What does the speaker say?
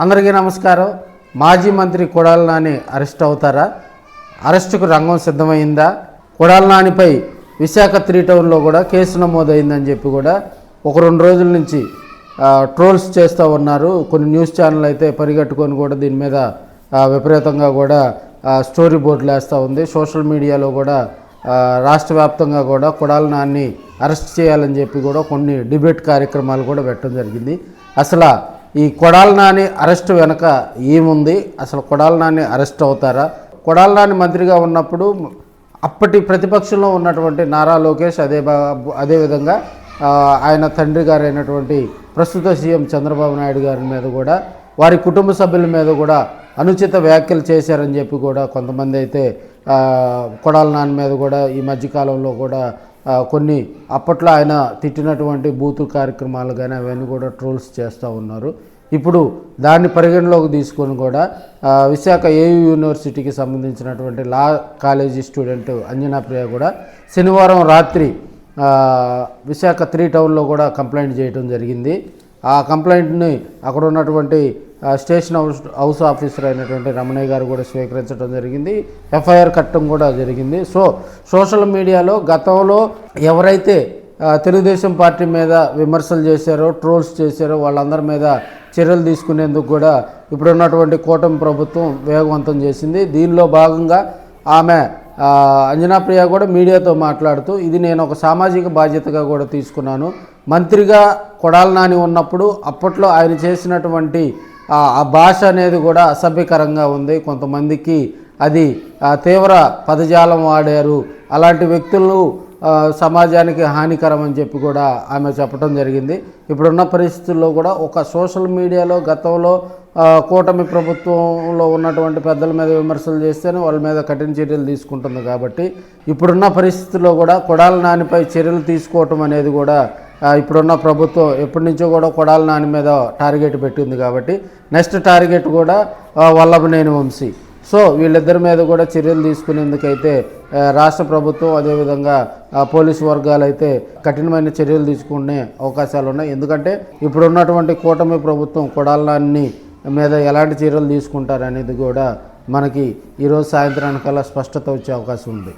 అందరికీ నమస్కారం. మాజీ మంత్రి కొడాలి నాని అరెస్ట్ అవుతారా? అరెస్టుకు రంగం సిద్ధమైందా? కొడాలి నానిపై విశాఖ 3 టౌన్లో కూడా కేసు నమోదైందని చెప్పి కూడా ఒక 2 రోజుల నుంచి ట్రోల్స్ చేస్తూ ఉన్నారు. కొన్ని న్యూస్ ఛానల్ అయితే పరిగెట్టుకొని కూడా దీని మీద విపరీతంగా కూడా స్టోరీ బోర్డులు వేస్తూ ఉంది. సోషల్ మీడియాలో కూడా రాష్ట్ర వ్యాప్తంగా కూడా కొడాలి నాని అరెస్ట్ చేయాలని చెప్పి కూడా కొన్ని డిబేట్ కార్యక్రమాలు కూడా పెట్టడం జరిగింది. అసలు ఈ కొడాలి నాని అరెస్ట్ వెనక ఏముంది? అసలు కొడాలి నాని అరెస్ట్ అవుతారా? కొడాలి నాని మంత్రిగా ఉన్నప్పుడు అప్పటి ప్రతిపక్షంలో ఉన్నటువంటి నారా లోకేష్ అదేవిధంగా ఆయన తండ్రి గారు అయినటువంటి ప్రస్తుత సీఎం చంద్రబాబు నాయుడు గారి మీద కూడా వారి కుటుంబ సభ్యుల మీద కూడా అనుచిత వ్యాఖ్యలు చేశారని చెప్పి కూడా కొంతమంది అయితే కొడాలి నాని మీద కూడా ఈ మధ్యకాలంలో కూడా కొన్ని అప్పట్లో ఆయన తిట్టినటువంటి బూతు కార్యక్రమాలు కానీ అవన్నీ కూడా ట్రోల్స్ చేస్తూ ఉన్నారు. ఇప్పుడు దాన్ని పరిగణలోకి తీసుకొని కూడా విశాఖ ఏయూ యూనివర్సిటీకి సంబంధించినటువంటి లా కాలేజీ స్టూడెంట్ అంజనా ప్రియ కూడా శనివారం రాత్రి విశాఖ 3 టౌన్లో కూడా కంప్లైంట్ చేయడం జరిగింది. ఆ కంప్లైంట్ని అక్కడ ఉన్నటువంటి స్టేషన్ హౌస్ ఆఫీసర్ అయినటువంటి రమణయ్య గారు కూడా స్వీకరించడం జరిగింది. ఎఫ్ఐఆర్ కట్టడం కూడా జరిగింది. సోషల్ మీడియాలో గతంలో ఎవరైతే తెలుగుదేశం పార్టీ మీద విమర్శలు చేశారో, ట్రోల్స్ చేశారో వాళ్ళందరి మీద చర్యలు తీసుకునేందుకు కూడా ఇప్పుడున్నటువంటి కూటమి ప్రభుత్వం వేగవంతం చేసింది. దీనిలో భాగంగా ఆమె అంజనా ప్రియ కూడా మీడియాతో మాట్లాడుతూ ఇది నేను ఒక సామాజిక బాధ్యతగా కూడా తీసుకున్నాను. మంత్రిగా కొడాలి నాని ఉన్నప్పుడు అప్పట్లో ఆయన చేసినటువంటి ఆ భాష అనేది కూడా అసభ్యకరంగా ఉంది. కొంతమందికి అది తీవ్ర పదజాలం వాడారు. అలాంటి వ్యక్తులు సమాజానికి హానికరం అని చెప్పి కూడా ఆమె చెప్పడం జరిగింది. ఇప్పుడున్న పరిస్థితుల్లో కూడా ఒక సోషల్ మీడియాలో గతంలో కూటమి ప్రభుత్వంలో ఉన్నటువంటి పెద్దల మీద విమర్శలు చేస్తేనే వాళ్ళ మీద కఠిన చర్యలు తీసుకుంటుంది. కాబట్టి ఇప్పుడున్న పరిస్థితుల్లో కూడా కొడాలి నానిపై చర్యలు తీసుకోవటం అనేది కూడా ఇప్పుడున్న ప్రభుత్వం ఎప్పటి నుంచో కూడా కొడాలి నాని మీద టార్గెట్ పెట్టింది. కాబట్టి నెక్స్ట్ టార్గెట్ కూడా వల్లభనేని వంశీ. వీళ్ళిద్దరి మీద కూడా చర్యలు తీసుకునేందుకైతే రాష్ట్ర ప్రభుత్వం అదేవిధంగా పోలీసు వర్గాలు అయితే కఠినమైన చర్యలు తీసుకునే అవకాశాలు ఉన్నాయి. ఎందుకంటే ఇప్పుడున్నటువంటి కూటమి ప్రభుత్వం కొడాలి నాని మీద ఎలాంటి చర్యలు తీసుకుంటారనేది కూడా మనకి ఈరోజు సాయంత్రానికల్లా స్పష్టత వచ్చే అవకాశం ఉంది.